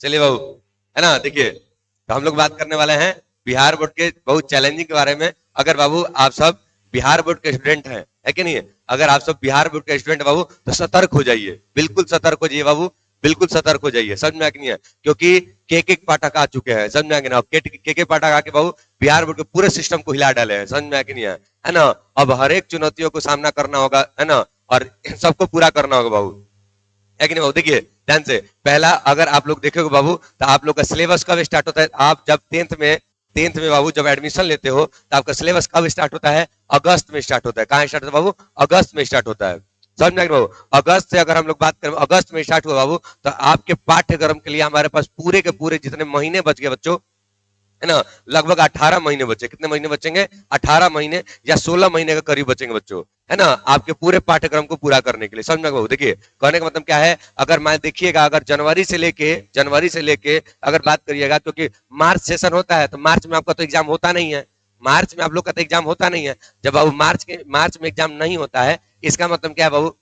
चलिए बाबू, है ना। देखिए, तो हम लोग बात करने वाले हैं बिहार बोर्ड के बहुत चैलेंजिंग के बारे में। अगर बाबू आप सब बिहार बोर्ड के स्टूडेंट हैं, है कि नहीं है, अगर आप सब बिहार बोर्ड के स्टूडेंट बाबू, तो सतर्क हो जाइए, बिल्कुल सतर्क हो जाइए बाबू, बिल्कुल सतर्क हो जाइए। समझ में आ कि नहीं है? क्योंकि एक पाठक आ चुके हैं, समझ में आ कि ना, के पाठक आके बाबू बिहार बोर्ड के पूरे सिस्टम को हिला डाले हैं। समझ में आ कि नहीं है ना। अब हर एक चुनौतियों को सामना करना होगा, है ना, और सबको पूरा करना होगा बाबू, है कि नहीं बाबू। देखिए ध्यान से, पहला अगर आप लोग देखोगे बाबू, तो आप लोग का सिलेबस कब स्टार्ट होता है? आप जब टेंथ में बाबू जब एडमिशन लेते हो, तो आपका सिलेबस कब स्टार्ट होता है? अगस्त में स्टार्ट होता है। कहाँ स्टार्ट होता है बाबू? अगस्त में स्टार्ट होता है। समझ में बाबू, अगस्त से अगर हम लोग बात करें, अगस्त में स्टार्ट हुआ बाबू, तो आपके पाठ्यक्रम के लिए हमारे पास पूरे के पूरे जितने महीने बच गए बच्चों, है ना, लगभग 18 महीने बचे। कितने महीने बचेंगे? 18 महीने या 16 महीने के करीब बचेंगे बच्चों, है ना, आपके पूरे पाठ्यक्रम को पूरा करने के लिए। समझ में? देखिए कहने का मतलब क्या है, अगर मैं देखिएगा, अगर जनवरी से लेके अगर बात करिएगा, क्योंकि मार्च सेशन होता है, तो मार्च में आपका तो एग्जाम होता नहीं है। मार्च में आप लोग का तो एग्जाम होता नहीं है। जब बाबू मार्च में एग्जाम नहीं होता है, इसका मतलब क्या है बाबू?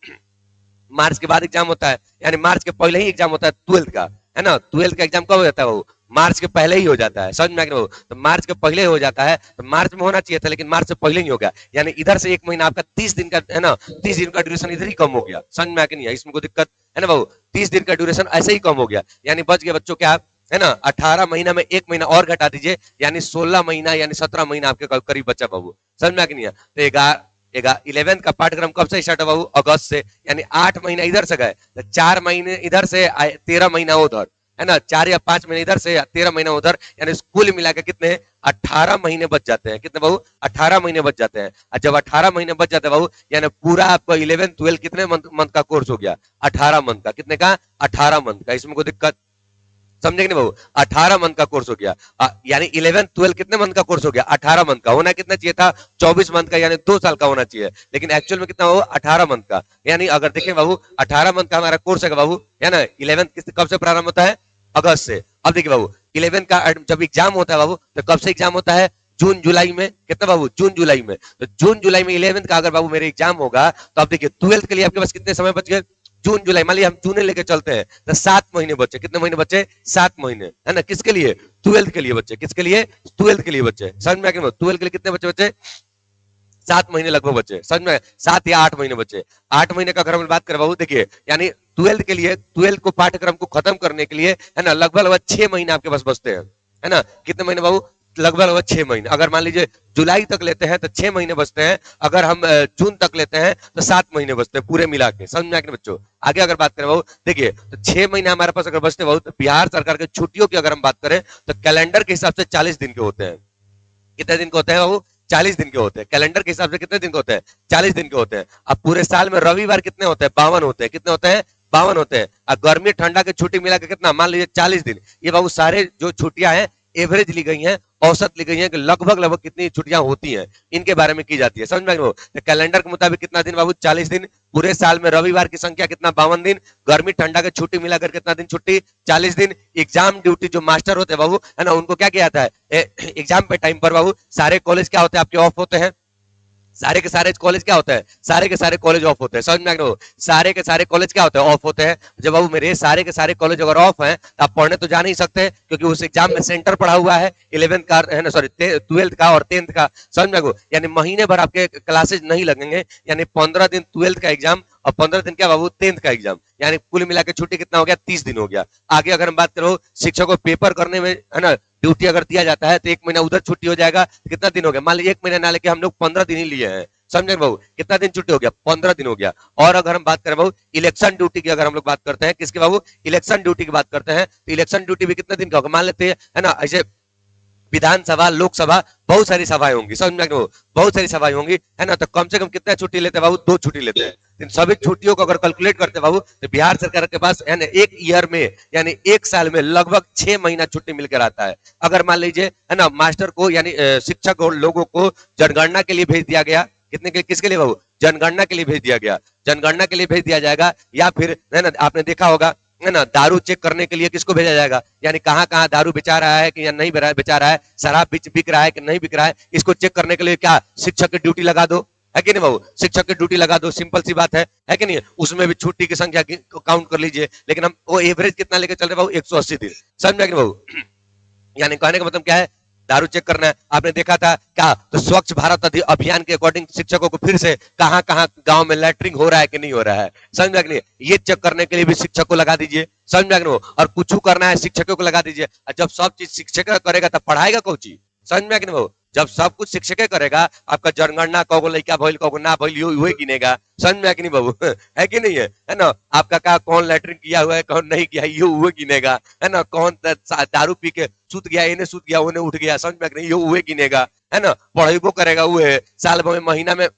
मार्च के बाद एग्जाम होता है, यानी मार्च के पहले ही एग्जाम होता है ट्वेल्थ का, है ना। ट्वेल्थ का एग्जाम कब हो जाता है बाबू? मार्च के पहले ही हो जाता है। समझ में आ गया बाबू? तो मार्च के पहले हो जाता है, तो मार्च में होना चाहिए था, लेकिन मार्च से पहले ही हो गया। यानी इधर से एक महीना आपका 30 दिन का, है ना, 30 दिन का ड्यूरेशन इधर ही कम हो गया। समझ में आ नहीं है? इसमें कोई दिक्कत है ना बाबू? 30 दिन का ड्यूरेशन ऐसे ही कम हो गया, यानी बच गए बच्चों क्या, है ना, 18 महीना में एक महीना और घटा दीजिए, यानी 16 महीना यानी 17 महीना आपके करीब बचा बाबू। समझ में आ नहीं है? तो 11th का पाठ्यक्रम कब से स्टार्ट हुआ? अगस्त से, यानी 8 महीना इधर से गए, तो 4 महीने इधर से, 13 महीना उधर, है ना, 4 या 5 महीने इधर से, 13 महीना उधर, यानी कुल मिला के कितने? 18 महीने बच जाते हैं। कितने बाबू? 18 महीने बच जाते हैं। और जब 18 महीने बच जाते हैं बाबू, यानी पूरा आपका 11th 12th कितने मंथ का कोर्स हो गया? 18 मंथ का। कितने का? 18 मंथ का। इसमें कोई दिक्कत, समझे कि नहीं बाबू? 18 मंथ का कोर्स हो गया। यानी 11th 12th कितने मंथ का कोर्स हो गया? 18 मंथ का। होना कितना चाहिए था? 24 मंथ का, यानी 2 साल का होना चाहिए, लेकिन एक्चुअल में कितना बाबू? 18 मंथ का। यानी अगर देखें बाबू, 18 मंथ का हमारा कोर्स है बाबू, है ना। 11th कब से प्रारंभ होता है? अगस्त से। अब देखिए बाबू, 11th का जब एग्जाम होता है बाबू, तो कब से एग्जाम होता है? जून जुलाई में। कितना बाबू? जून जुलाई में। तो जून जुलाई में 11th का अगर बाबू मेरे एग्जाम होगा, तो अब देखिए 12th के लिए आपके पास कितने समय बच गए? जून जुलाई, मान लिया हम जून लेके चलते हैं, तो 7 महीने बचे। कितने महीने बचे? 7 महीने, है ना। किसके लिए? 12th के लिए बच्चे। किसके लिए? 12th के लिए बच्चे। समझ में आ गया? 12th के लिए कितने बच्चे? 7 महीने लगभग बचे। समझ में? 7 या 8 महीने बचे। 8 महीने का अगर हम बात करें बाबू, देखिए यानी 12th के लिए, 12th को पाठ्यक्रम को खत्म करने के लिए, है ना, लगभग 6 महीने आपके पास बचते हैं, है ना। कितने महीने बाबू? लगभग 6 महीने। अगर मान लीजिए जुलाई तक लेते हैं तो 6 महीने बचते हैं। अगर हम जून तक लेते हैं तो 7 महीने बचते हैं पूरे मिला के। समझ में आ गया बच्चों? आगे अगर बात करें बाबू, देखिए तो 6 महीने हमारे पास अगर बचते बाबू, तो बिहार सरकार के छुट्टियों की अगर हम बात करें, तो कैलेंडर के हिसाब से 40 दिन के होते हैं। कितने दिन के होते हैं बाबू? 40 दिन के होते हैं। कैलेंडर के हिसाब से कितने दिन के होते हैं? 40 दिन के होते हैं। अब पूरे साल में रविवार कितने होते हैं? 52 होते हैं। कितने होते हैं? 52 होते हैं। अब गर्मी ठंडा की छुट्टी मिला के कितना, मान लीजिए 40 दिन। ये बाबू सारे जो छुट्टियां हैं, एवरेज ली गई हैं, औसत ली गई है, कि लगभग लगभग कितनी छुट्टियां होती हैं, इनके बारे में की जाती है। समझ में? तो कैलेंडर के मुताबिक कितना दिन बाबू? 40 दिन। पूरे साल में रविवार की संख्या कितना? 52 दिन। गर्मी ठंडा की छुट्टी मिलाकर कितना दिन छुट्टी? 40 दिन। एग्जाम ड्यूटी जो मास्टर होते हैं बाबू, है ना, उनको क्या किया जाता है? एग्जाम पे टाइम पर बाबू सारे कॉलेज क्या होते हैं आपके? ऑफ होते हैं। सारे के सारे कॉलेज क्या होता है? सारे के सारे कॉलेज ऑफ होते हैं। समझ में आ गया? सारे के सारे कॉलेज क्या होते हैं? ऑफ होते हैं। जब बाबू मेरे सारे के सारे कॉलेज अगर ऑफ हैं, तो आप पढ़ने तो जा नहीं सकते, क्योंकि उस एग्जाम में सेंटर पड़ा हुआ है 11th का, है ना, सॉरी 12th का और 10th का। समझ में आ गया? यानी महीने भर आपके क्लासेज नहीं लगेंगे, यानी 15 दिन 12th का एग्जाम और 15 दिन क्या बाबू? 10th का एग्जाम। यानी कुल मिला के छुट्टी कितना हो गया? 30 दिन हो गया। आगे अगर हम बात करो, शिक्षक को पेपर करने में, है ना, ड्यूटी अगर दिया जाता है, तो 1 महीना उधर छुट्टी हो जाएगा। कितना दिन हो गया? मान लीजिए 1 महीना ना लेके हम लोग 15 दिन ही लिए हैं। समझे बाबू? कितना दिन छुट्टी हो गया? 15 दिन हो गया। और अगर हम बात करें बाबू इलेक्शन ड्यूटी की, अगर हम लोग बात करते हैं, किसके बाबू? इलेक्शन ड्यूटी की बात करते हैं, तो इलेक्शन ड्यूटी भी कितने दिन का होगा? मान लेते हैं, है ना, ऐसे विधानसभा, लोकसभा, बहुत सारी सभाएं होंगी। समझ में? बहुत सारी सभाएं होंगी, है ना। तो कम से कम कितना छुट्टी लेते हैं बाबू? 2 छुट्टी लेते हैं। इन सभी छुट्टियों को अगर कैलकुलेट करते हैं बाबू, तो बिहार सरकार के पास, है ना, एक ईयर में, यानी एक साल में लगभग 6 महीना छुट्टी मिलकर आता है। अगर मान लीजिए, है ना, मास्टर को, यानी शिक्षक और लोगों को जनगणना के लिए भेज दिया गया। कितने के? किसके लिए बाबू? जनगणना के लिए भेज दिया गया। जनगणना के लिए भेज दिया जाएगा, या फिर, है ना, आपने देखा होगा, है ना, दारू चेक करने के लिए किसको भेजा जाएगा? यानी कहाँ कहाँ दारू बेचा रहा है कि या नहीं बेचा रहा है, शराब बिक रहा है कि नहीं बिक रहा है, इसको चेक करने के लिए क्या शिक्षक की ड्यूटी लगा दो, है कि नहीं बाबू? शिक्षक की ड्यूटी लगा दो, सिंपल सी बात है कि नहीं? उसमें भी छुट्टी की संख्या काउंट कर लीजिए, लेकिन हम वो एवरेज कितना लेके चल रहे बाबू? 180 दिन। समझ में आ गया बाबू? यानी कहने का मतलब क्या है? दारू चेक करना है। आपने देखा था क्या? तो स्वच्छ भारत अभियान के अकॉर्डिंग शिक्षकों को फिर से कहां कहां गांव में लैटरिंग हो रहा है कि नहीं हो रहा है, समझ में आ गया? ये चेक करने के लिए भी शिक्षक को लगा दीजिए, समझ में आ गया? और कुछ करना है शिक्षकों को लगा दीजिए। जब सब चीज शिक्षक करेगा तब पढ़ाएगा कौन चीज? समझ में आ गया? जब सब कुछ शिक्षक करेगा, आपका जनगणना कौगो लड़का भइल कौगो ना भइल हुए गिनेगा। समझ में आ कि नहीं बाबू? है कि नहीं है ना? आपका का कौन लैटरिन किया हुआ है, कौन नहीं किया, ये हुए गिनेगा, है ना? कौन दारू पी के सुत गया, इन्हें सुत गया, उन्हें उठ गया, समझ में आ कि नहीं? ये हुए गिनेगा, है ना? पढ़ेबो करेगा हुए साल भर में, महीना में,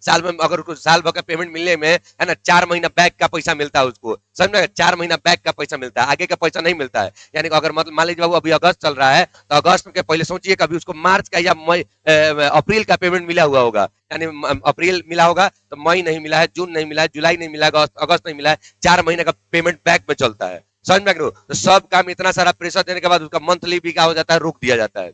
साल में अगर उसको साल भर का पेमेंट मिलने में, है ना, 4 महीना बैक का पैसा मिलता है उसको, समझ में? 4 महीना बैक का पैसा मिलता है, आगे का पैसा नहीं मिलता है। यानी अगर मतलब मान लीजिए बाबू अभी अगस्त चल रहा है, तो अगस्त के पहले सोचिए कभी उसको मार्च का या मई अप्रैल का पेमेंट मिला हुआ होगा। यानी अप्रैल मिला होगा तो मई नहीं मिला है, जून नहीं मिला है, जुलाई नहीं मिला है, अगस्त नहीं मिला है, 4 महीने का पेमेंट बैक में चलता है। समझ में? तो सब काम इतना सारा प्रेशर देने के बाद उसका मंथली भी क्या हो जाता है? रोक दिया जाता है।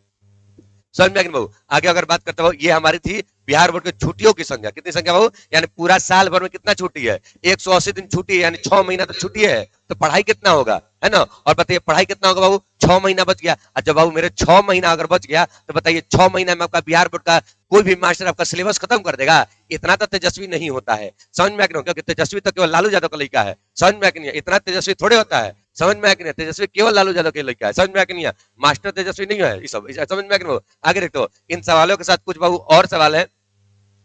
समझ में आ गया बाबू? आगे अगर बात करते हो, ये हमारी थी बिहार बोर्ड की छुट्टियों की संख्या। कितनी संख्या बाबू? यानी पूरा साल भर में कितना छुट्टी है? 180 दिन छुट्टी है, यानी 6 महीना तो छुट्टी है, तो पढ़ाई कितना होगा, है ना? और बताइए पढ़ाई कितना होगा बाबू? 6 महीना बच गया। अच्छा बाबू मेरे 6 महीना अगर बच गया, तो बताइए 6 महीना में आपका बिहार बोर्ड का कोई भी मास्टर आपका सिलेबस खत्म कर देगा? इतना तो तेजस्वी नहीं होता है। समझ में आ गया? क्योंकि तेजस्वी तो केवल लालू यादव का लड़का है। समझ में आ गया? इतना तेजस्वी थोड़े होता है। समझ में आ गया? तेजस्वी केवल लालू यादव के लड़का है। समझ में आ गया? मास्टर तेजस्वी नहीं है। सब समझ में आ गया? आगे देखो, इन सवालों के साथ कुछ बाबू और सवाल है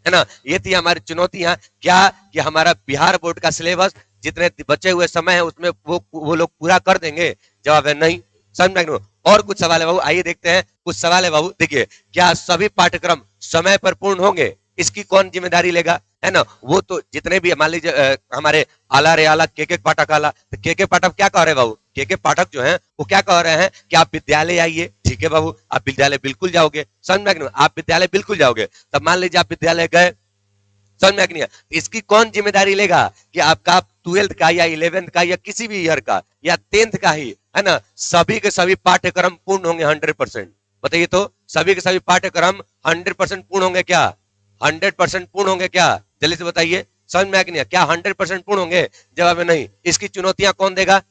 ना? ये थी हमारी चुनौतियां। क्या कि हमारा बिहार बोर्ड का सिलेबस जितने बचे हुए समय है उसमें वो लोग पूरा कर देंगे? जवाब है नहीं। समझ में आ गया? और कुछ सवाल है बाबू, आइए देखते हैं। कुछ सवाल है बाबू, देखिए, क्या सभी पाठ्यक्रम समय पर पूर्ण होंगे? इसकी कौन जिम्मेदारी लेगा, है ना? वो तो जितने भी मान लीजिए हमारे आला रे आला के पाठक आला, तो के पाठक क्या कह रहे हैं बाबू? के पाठक जो हैं वो क्या कह रहे हैं कि आप विद्यालय आइए। ठीक है बाबू, आप विद्यालय बिल्कुल जाओगे। समझ में आ गया? आप विद्यालय बिल्कुल जाओगे। तब मान लीजिए आप विद्यालय गए, समझ में आ गया? इसकी कौन जिम्मेदारी लेगा कि आपका 12th का या 11th का या किसी भी ईयर का या 10th का ही, है ना, सभी के सभी पाठ्यक्रम पूर्ण होंगे 100%? बताइए तो, सभी के सभी पाठ्यक्रम 100% पूर्ण होंगे क्या? 100% पूर्ण होंगे क्या? जल्दी से बताइए। समझ में आ गया? क्या 100% पूर्ण होंगे? जवाब है नहीं। इसकी चुनौतियां कौन देगा?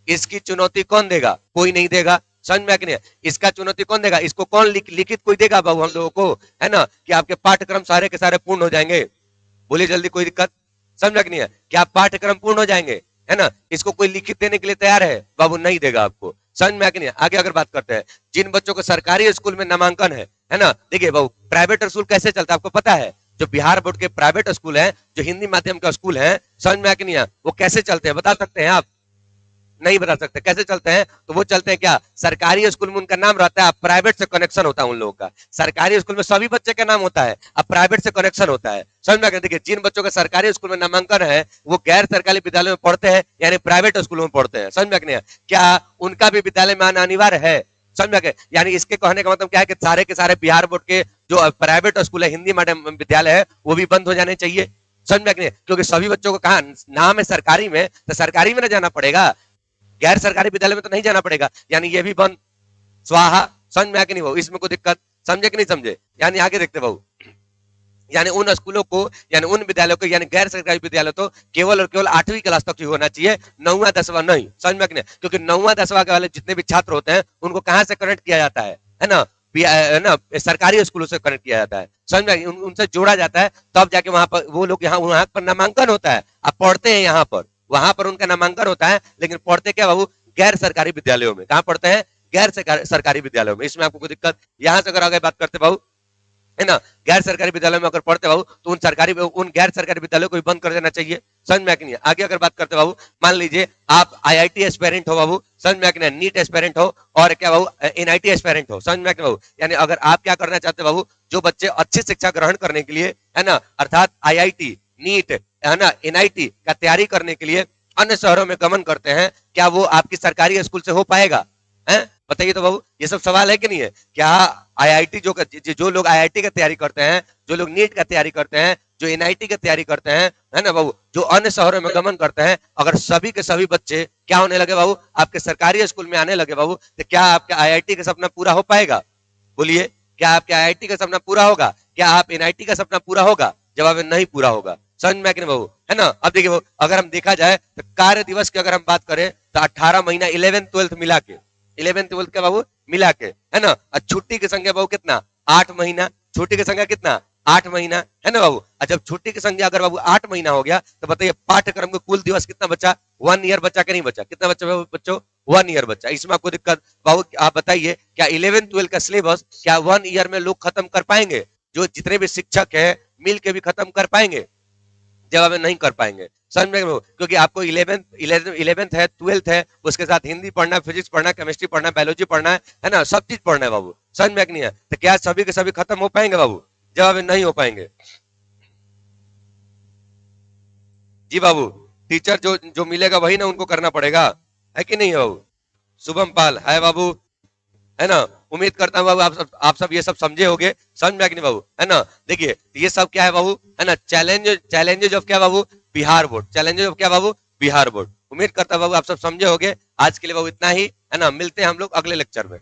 इसकी चुनौती कौन देगा? कोई नहीं देगा। समझ में आ गया? इसका चुनौती कौन देगा? इसको कौन लिखित कोई देगा बाबू हम लोगों को, है ना, कि आपके पाठ्यक्रम सारे के सारे पूर्ण हो जाएंगे? बोलिए जल्दी, कोई दिक्कत? समझ नहीं है? क्या पाठ्यक्रम पूर्ण हो जाएंगे, है ना? इसको कोई लिखित देने के लिए तैयार है? बाबू नहीं देगा आपको। समझ में आ गया? आगे अगर बात करते हैं, जिन बच्चों को सरकारी स्कूल में नामांकन है ना, देखिए बाबू प्राइवेट स्कूल कैसे चलता है आपको पता है? जो बिहार बोर्ड के प्राइवेट स्कूल है, जो हिंदी माध्यम का स्कूल है, समझ में आ गया? वो कैसे चलते हैं बता सकते हैं आप? नहीं बता सकते कैसे चलते हैं? तो वो चलते हैं क्या, सरकारी स्कूल में उनका नाम रहता है, प्राइवेट से कनेक्शन होता है उन लोगों का। सरकारी स्कूल में सभी बच्चे का नाम होता है, अब प्राइवेट से कनेक्शन होता है। समझ में आ गया? देखिए, जिन बच्चों का सरकारी स्कूल में नामांकन है वो गैर सरकारी विद्यालय में पढ़ते हैं, यानी प्राइवेट स्कूलों में पढ़ते हैं। समझ में आ गया? क्या उनका भी विद्यालय में आना अनिवार्य है? समझ में आ गया? यानी इसके कहने का मतलब क्या है कि सारे के सारे बिहार बोर्ड के जो प्राइवेट स्कूल है, हिंदी माध्यम विद्यालय है, वो भी बंद हो जाने चाहिए। समझ में आ गया? क्योंकि सभी बच्चों को कहा नाम है सरकारी में, तो सरकारी में ना जाना पड़ेगा, गैर सरकारी विद्यालय में तो नहीं जाना पड़ेगा। यानी ये भी बंद, स्वाहा। समझ में आ के नहीं भाऊ? इसमें कोई दिक्कत? समझे कि नहीं समझे? यानी आगे देखते भाऊ, यानी उन स्कूलों को, यानी उन विद्यालयों को, यानी गैर सरकारी विद्यालय तो केवल और केवल 8वीं क्लास तक ही होना चाहिए, 9वां 10वां नहीं। समझ में नहीं? क्योंकि 9वां 10वां के वाले जितने भी छात्र होते हैं उनको कहां से कनेक्ट किया जाता है ना, सरकारी स्कूलों से कनेक्ट किया जाता है। समझ में? उनसे जोड़ा जाता है, तब जाके वहां पर वो लोग वहां पर नामांकन होता है। आप पढ़ते हैं यहाँ पर, वहां पर उनका नामांकन होता है, लेकिन पढ़ते क्या बाबू? गैर सरकारी विद्यालयों में। कहां पढ़ते हैं? गैर सरकारी विद्यालयों में। इसमें आपको कोई दिक्कत? यहां से अगर आगे बात करते बाबू, है ना, गैर सरकारी विद्यालय में अगर पढ़ते बाबू, तो उन गैर सरकारी विद्यालयों को भी बंद कर देना चाहिए। समझ में आ नहीं? आगे अगर बात करते बाबू, मान लीजिए आप IIT एस्पिरेंट हो बाबू, समझ में आ नहीं? नीट एस्पिरेंट हो, और क्या बाबू, NIT एस्पिरेंट हो। समझ में आ बाबू? यानी अगर आप क्या करना चाहते बाबू, जो बच्चे अच्छी शिक्षा ग्रहण करने के लिए, है ना, अर्थात IIT, नीट, है ना, NIT का तैयारी करने के लिए अन्य शहरों में गमन करते हैं, क्या वो आपकी सरकारी स्कूल से हो पाएगा? बताइए तो बाबू, ये सब सवाल है कि नहीं है? क्या IIT जो लोग IIT की तैयारी करते हैं, जो लोग नीट का तैयारी करते हैं, जो NIT की तैयारी करते हैं, है ना बाबू, जो अन्य शहरों में गमन करते हैं, अगर सभी के सभी बच्चे क्या होने लगे बाबू, आपके सरकारी स्कूल में आने लगे बाबू, तो क्या आपका IIT का सपना पूरा हो पाएगा? बोलिए, क्या आपके IIT का सपना पूरा होगा? क्या आप NIT का सपना पूरा होगा? जवाब है नहीं पूरा होगा। समझ में कि नहीं बाबू, है ना। अब देखिए बाबू, अगर हम देखा जाए तो कार्य दिवस की अगर हम बात करें तो 18 महीना 11th-12th मिला के, 11th-12th के बाबू मिला के, है ना। और छुट्टी की संख्या बाबू कितना, 8 महीना। छुट्टी की संख्या कितना, 8 महीना, है ना बाबू। और जब छुट्टी की संख्या अगर बाबू 8 महीना हो गया तो बताइए पाठ्यक्रम का कुल दिवस कितना बचा, 1 ईयर बचा कि नहीं बचा, कितना बचा बाबू बच्चों, 1 ईयर बचा। इसमें आपको दिक्कत बाबू, आप बताइए क्या 11th-12th का सिलेबस क्या 1 ईयर में लोग खत्म कर पाएंगे, जो जितने भी शिक्षक है मिल के भी खत्म कर पाएंगे, जवाब नहीं कर पाएंगे। समझ में, क्योंकि आपको 11th है, 12th है, उसके साथ हिंदी पढ़ना है, फिजिक्स पढ़ना है, केमिस्ट्री पढ़ना है, बायोलॉजी पढ़ना है ना, सब चीज पढ़ना है बाबू। समझ में नहीं है, तो क्या सभी के सभी खत्म हो पाएंगे बाबू, जवाब नहीं हो पाएंगे। जी बाबू, टीचर जो जो मिलेगा वही ना उनको करना पड़ेगा, है कि नहीं है बाबू। शुभम पाल है बाबू, है ना। उम्मीद करता हूँ बाबू आप सब ये सब समझे होंगे। समझ में आ कि नहीं बाबू, है ना। देखिए ये सब क्या है बाबू, है ना, चैलेंजेज ऑफ क्या बाबू, बिहार बोर्ड। चैलेंजेज ऑफ क्या बाबू, बिहार बोर्ड। उम्मीद करता हूँ बाबू आप सब समझे होंगे। आज के लिए बाबू इतना ही, है ना। मिलते हैं हम लोग अगले लेक्चर में।